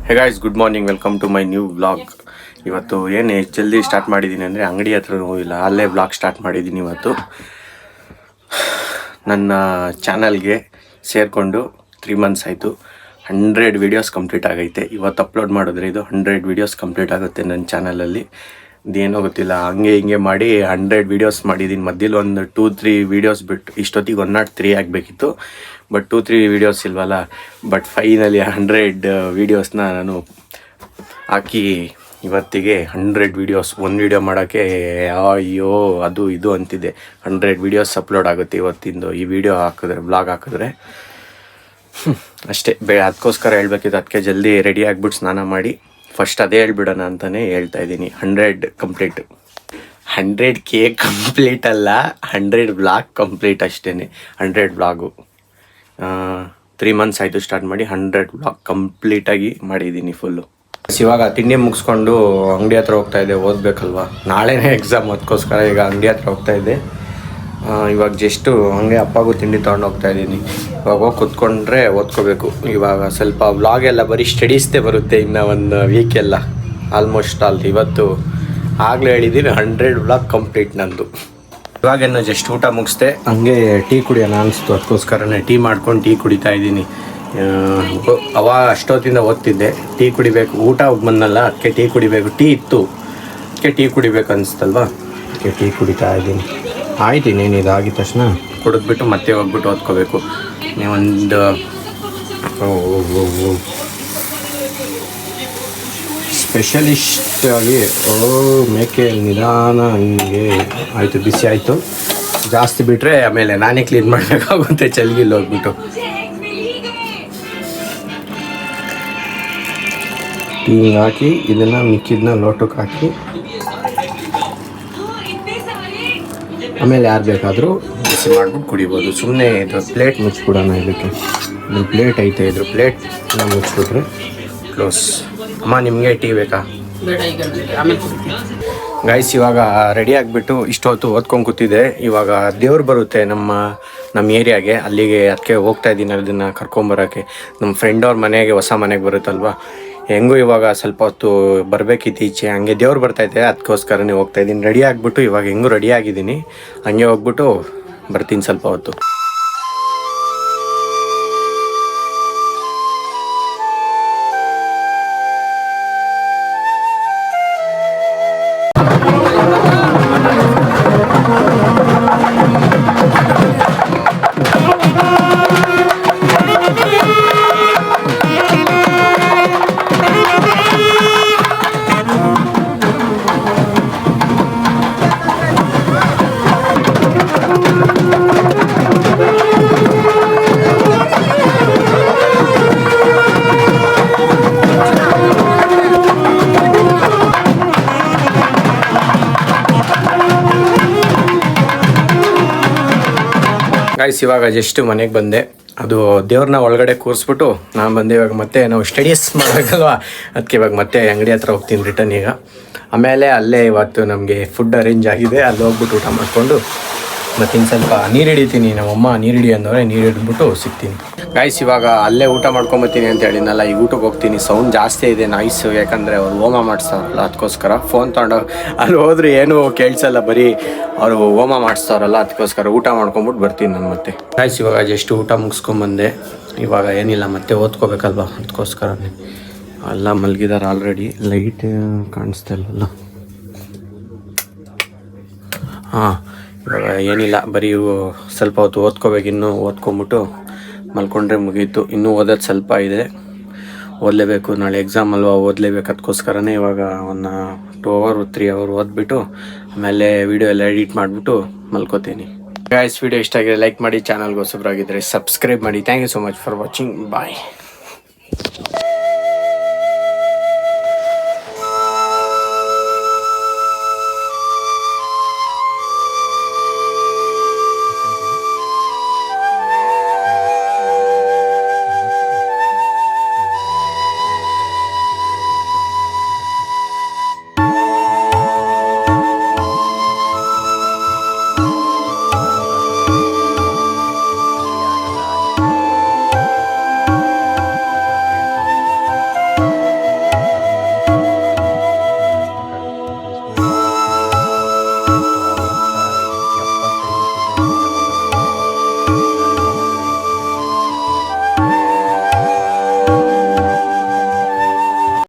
Hey guys, good morning, welcome to my new vlog. ಇವತ್ತು ಏನು ಜಲ್ದಿ ಸ್ಟಾರ್ಟ್ ಮಾಡಿದ್ದೀನಿ ಅಂದರೆ ಅಂಗಡಿ ಹತ್ರ ಹೋಗಿಲ್ಲ, ಅಲ್ಲೇ ವ್ಲಾಗ್ ಸ್ಟಾರ್ಟ್ ಮಾಡಿದ್ದೀನಿ. ಇವತ್ತು ನನ್ನ ಚಾನಲ್ಗೆ ಸೇರಿಕೊಂಡು 3 months ಆಯಿತು. 100 ವೀಡಿಯೋಸ್ ಕಂಪ್ಲೀಟ್ ಆಗೈತೆ. ಇವತ್ತು ಅಪ್ಲೋಡ್ ಮಾಡಿದ್ರೆ ಇದು 100 ವೀಡಿಯೋಸ್ ಕಂಪ್ಲೀಟ್ ಆಗುತ್ತೆ ನನ್ನ ಚಾನಲಲ್ಲಿ. ಇದೇನೋ ಗೊತ್ತಿಲ್ಲ, ಹಂಗೆ ಹಿಂಗೆ ಮಾಡಿ 100 ವೀಡಿಯೋಸ್ ಮಾಡಿದ್ದೀನಿ. ಮಧ್ಯದಲ್ಲಿ ಒಂದು 2-3 ವೀಡಿಯೋಸ್ ಬಿಟ್ಟು ಇಷ್ಟೊತ್ತಿಗೆ 103 ಆಗಬೇಕಿತ್ತು. ಬಟ್ 2-3 ವೀಡಿಯೋಸ್ ಇಲ್ವಲ್ಲ. ಬಟ್ ಫೈನಲಿ 100 ವೀಡಿಯೋಸ್ನ ನಾನು ಹಾಕಿ ಇವತ್ತಿಗೆ 100 ವೀಡಿಯೋಸ್. ಒಂದು ವೀಡಿಯೋ ಮಾಡೋಕ್ಕೆ ಅಯ್ಯೋ ಅದು ಇದು ಅಂತಿದೆ. 100 ವೀಡಿಯೋಸ್ ಅಪ್ಲೋಡ್ ಆಗುತ್ತೆ ಇವತ್ತಿಂದು. ಈ ವಿಡಿಯೋ ಹಾಕಿದ್ರೆ, ಬ್ಲಾಗ್ ಹಾಕಿದ್ರೆ ಅಷ್ಟೇ. ಅದಕ್ಕೋಸ್ಕರ ಹೇಳ್ಬೇಕಿತ್ತು. ಅದಕ್ಕೆ ಜಲ್ದಿ ರೆಡಿ ಆಗಿಬಿಟ್ಟು ಸ್ನಾನ ಮಾಡಿ ಫಸ್ಟ್ ಅದೇ ಹೇಳ್ಬಿಡೋಣ ಅಂತಲೇ ಹೇಳ್ತಾ ಇದ್ದೀನಿ. 100 ಕಂಪ್ಲೀಟ್, 100K ಕಂಪ್ಲೀಟ್ ಅಲ್ಲ, 100 ಬ್ಲಾಗ್ ಕಂಪ್ಲೀಟ್ ಅಷ್ಟೇ. 100 ಬ್ಲಾಗು 3 months ಆಯಿತು ಸ್ಟಾರ್ಟ್ ಮಾಡಿ. 100 ಬ್ಲಾಗ್ ಕಂಪ್ಲೀಟಾಗಿ ಮಾಡಿದ್ದೀನಿ ಫುಲ್ಲು. ಇವಾಗ ತಿಂಡಿ ಮುಗಿಸ್ಕೊಂಡು ಅಂಗಡಿ ಹತ್ರ ಹೋಗ್ತಾಯಿದ್ದೆ, ಓದಬೇಕಲ್ವ, ನಾಳೆನೇ ಎಕ್ಸಾಮ್. ಅದಕ್ಕೋಸ್ಕರ ಈಗ ಅಂಗಡಿ ಹತ್ರ ಹೋಗ್ತಾಯಿದ್ದೆ. ಇವಾಗ ಜಸ್ಟು ಹಂಗೆ ಅಪ್ಪಗೂ ತಿಂಡಿ ತೊಗೊಂಡು ಹೋಗ್ತಾಯಿದ್ದೀನಿ. ಇವಾಗ ಹೋಗಿ ಕೂತ್ಕೊಂಡ್ರೆ ಓದ್ಕೋಬೇಕು. ಇವಾಗ ಸ್ವಲ್ಪ ವ್ಲಾಗ್ ಎಲ್ಲ ಬರೀ ಸ್ಟಡೀಸ್ದೇ ಬರುತ್ತೆ. ಇನ್ನು ಒಂದು ವೀಕೆಲ್ಲ ಆಲ್ಮೋಸ್ಟ್ ಇವತ್ತು ಆಗಲೇ ಹೇಳಿದ್ದೀನಿ 100 ಬ್ಲಾಗ್ ಕಂಪ್ಲೀಟ್ ನಂದು. ಇವಾಗೇನು ಜಸ್ಟ್ ಊಟ ಮುಗಿಸ್ದೆ, ಹಂಗೆ ಟೀ ಕುಡಿಯೋಣ ಅನಿಸ್ತು. ಅದಕ್ಕೋಸ್ಕರನೇ ಟೀ ಮಾಡ್ಕೊಂಡು ಟೀ ಕುಡಿತಾ ಇದ್ದೀನಿ. ಅಷ್ಟೊತ್ತಿಂದ ಓದ್ತಿದ್ದೆ, ಟೀ ಕುಡಿಬೇಕು. ಊಟ ಬಂದಲ್ಲ, ಅದಕ್ಕೆ ಟೀ ಕುಡಿಬೇಕು. ಟೀ ಇತ್ತು, ಅದಕ್ಕೆ ಟೀ ಕುಡಿಬೇಕು ಅನಿಸ್ತಲ್ವ, ಅದಕ್ಕೆ ಟೀ ಕುಡಿತಾ ಇದ್ದೀನಿ. ಆಯ್ತು, ಇನ್ನೇನು ಇದಾಗಿದ ತಕ್ಷಣ ಕುಡಿದ್ಬಿಟ್ಟು ಮತ್ತೆ ಹೋಗ್ಬಿಟ್ಟು ಓದ್ಕೋಬೇಕು. ಒಂದು ಸ್ಪೆಷಲಿಸ್ಟ್ ಆಗಿ ಮೇಕೆ ನಿಧಾನ ಹಿಂಗೆ ಆಯಿತು. ಬಿಸಿ ಆಯಿತು, ಜಾಸ್ತಿ ಬಿಟ್ಟರೆ ಆಮೇಲೆ ನಾನೇ ಕ್ಲೀನ್ ಮಾಡಬೇಕಾಗುತ್ತೆ ಚಳಿಗಿಲ್ಲಿ ಹೋಗ್ಬಿಟ್ಟು. ಹಿಂಗೆ ಹಾಕಿ ಇದನ್ನು ಮಿಕ್ಕಿದನ್ನ ಲೋಟಕ್ಕೆ ಹಾಕಿ ಆಮೇಲೆ ಯಾರು ಬೇಕಾದರೂ ಬಿಸಿ ಮಾಡ್ಬಿಟ್ಟು ಕುಡಿಬೋದು. ಸುಮ್ಮನೆ ಇದು ಪ್ಲೇಟ್ ಮುಚ್ಚಿಬಿಡೋಣ. ಇದಕ್ಕೆ ಇದು ಪ್ಲೇಟ್ ಐತೆ, ಇದ್ರ ಪ್ಲೇಟ್ ಮುಚ್ಚಿಬಿಟ್ರೆ ಕ್ಲೋಸ್. ಅಮ್ಮ, ನಿಮಗೆ ಟೀ ಬೇಕಾ? ಗೈಸ್, ಇವಾಗ ರೆಡಿ ಆಗಿಬಿಟ್ಟು ಇಷ್ಟೊತ್ತು ಓದ್ಕೊಂಡು ಕೂತಿದ್ದೆ. ಇವಾಗ ದೇವ್ರು ಬರುತ್ತೆ ನಮ್ಮ ಏರಿಯಾಗೆ, ಅಲ್ಲಿಗೆ ಅದಕ್ಕೆ ಹೋಗ್ತಾ ಇದ್ದೀನಿ. ಅದನ್ನು ಕರ್ಕೊಂಬರೋಕ್ಕೆ ನಮ್ಮ ಫ್ರೆಂಡ್ ಅವ್ರ ಮನೆಗೆ, ಹೊಸ ಮನೆಗೆ ಬರುತ್ತಲ್ವ. ಹೆಂಗೂ ಇವಾಗ ಸ್ವಲ್ಪ ಹೊತ್ತು ಬರಬೇಕಿತ್ತು ಈಚೆ, ಹಂಗೆ ದೇವ್ರು ಬರ್ತೈತೆ. ಅದಕ್ಕೋಸ್ಕರನೇ ಹೋಗ್ತಾಯಿದ್ದೀನಿ. ರೆಡಿ ಆಗಿಬಿಟ್ಟು ಇವಾಗ ಹೆಂಗೂ ರೆಡಿ ಆಗಿದ್ದೀನಿ, ಹಂಗೆ ಹೋಗ್ಬಿಟ್ಟು ಬರ್ತೀನಿ ಸ್ವಲ್ಪ ಹೊತ್ತು. ಗಾಯ್ಸ್, ಇವಾಗ ಜಸ್ಟ್ ಮನೆಗೆ ಬಂದೆ. ಅದು ದೇವ್ರನ್ನ ಒಳಗಡೆ ಕೂರಿಸ್ಬಿಟ್ಟು ನಾನು ಬಂದೆ. ಇವಾಗ ಮತ್ತೆ ನಾವು ಸ್ಟಡೀಸ್ ಮಾಡಬೇಕಲ್ವ, ಅದಕ್ಕೆ ಇವಾಗ ಮತ್ತೆ ಅಂಗಡಿ ಹತ್ರ ಹೋಗ್ತೀನಿ ರಿಟರ್ನ್ ಈಗ. ಆಮೇಲೆ ಅಲ್ಲೇ ಇವತ್ತು ನಮಗೆ ಫುಡ್ ಅರೇಂಜ್ ಆಗಿದೆ, ಅಲ್ಲಿ ಹೋಗ್ಬಿಟ್ಟು ಊಟ ಮಾಡಿಕೊಂಡು ಮತ್ತು ಇನ್ನು ಸ್ವಲ್ಪ ನೀರು ಹಿಡಿತೀನಿ. ನಮ್ಮಮ್ಮ ನೀರು ಹಿಡಿ ಅಂದವ್ರೆ, ನೀರು ಹಿಡಿದ್ಬಿಟ್ಟು ಸಿಗ್ತೀನಿ. ಗಾಯ್ಸ್, ಇವಾಗ ಅಲ್ಲೇ ಊಟ ಮಾಡ್ಕೊಂಬತ್ತೀನಿ ಅಂತ ಹೇಳಿದ್ನಲ್ಲ, ಈಗ ಊಟಕ್ಕೆ ಹೋಗ್ತೀನಿ. ಸೌಂಡ್ ಜಾಸ್ತಿ ಇದೆ, ನಾಯ್ಸು, ಯಾಕಂದರೆ ಅವ್ರು ಹೋಮ ಮಾಡಿಸ್ತಾರಲ್ಲ, ಅದಕ್ಕೋಸ್ಕರ. ಫೋನ್ ತೊಗೊಂಡು ಅಲ್ಲಿ ಹೋದ್ರೆ ಏನೂ ಕೇಳಿಸಲ್ಲ, ಬರೀ ಅವರು ಹೋಮ ಮಾಡಿಸ್ತಾರಲ್ಲ, ಅದಕ್ಕೋಸ್ಕರ ಊಟ ಮಾಡ್ಕೊಂಬಿಟ್ಟು ಬರ್ತೀನಿ ನಾನು ಮತ್ತೆ. ಗಾಯ್ಸ್, ಇವಾಗ ಜಸ್ಟ್ ಊಟ ಮುಗಿಸ್ಕೊಂಬಂದೆ. ಇವಾಗ ಏನಿಲ್ಲ, ಮತ್ತೆ ಓದ್ಕೋಬೇಕಲ್ವ, ಅದಕ್ಕೋಸ್ಕರನೇ. ಎಲ್ಲ ಮಲಗಿದಾರೆ ಆಲ್ರೆಡಿ. ಲೈಟ್ ಕಾಣಿಸ್ತಾ ಇಲ್ಲಲ್ಲ. ಹಾಂ, ಇವಾಗ ಏನಿಲ್ಲ, ಬರೀ ಸ್ವಲ್ಪ ಹೊತ್ತು ಓದ್ಕೋಬೇಕು. ಇನ್ನೂ ಓದ್ಕೊಂಬಿಟ್ಟು ಮಲ್ಕೊಂಡ್ರೆ ಮುಗೀತು. ಇನ್ನೂ ಓದೋದು ಸ್ವಲ್ಪ ಇದೆ, ಓದಲೇಬೇಕು. ನಾಳೆ ಎಕ್ಸಾಮ್ ಅಲ್ವಾ, ಓದಲೇಬೇಕು. ಅದಕ್ಕೋಸ್ಕರನೇ ಇವಾಗ 2 hour 3 hour ಓದ್ಬಿಟ್ಟು ಆಮೇಲೆ ವೀಡಿಯೋ ಎಲ್ಲ ಎಡಿಟ್ ಮಾಡಿಬಿಟ್ಟು ಮಲ್ಕೋತೀನಿ. ಗೈಸ್, ವಿಡಿಯೋ ಇಷ್ಟ ಆಗಿದೆ ಲೈಕ್ ಮಾಡಿ, ಚಾನಲ್ಗೆ ಹೊಸಬರಾಗಿದ್ದರೆ ಸಬ್ಸ್ಕ್ರೈಬ್ ಮಾಡಿ. Thank you so much for watching. Bye.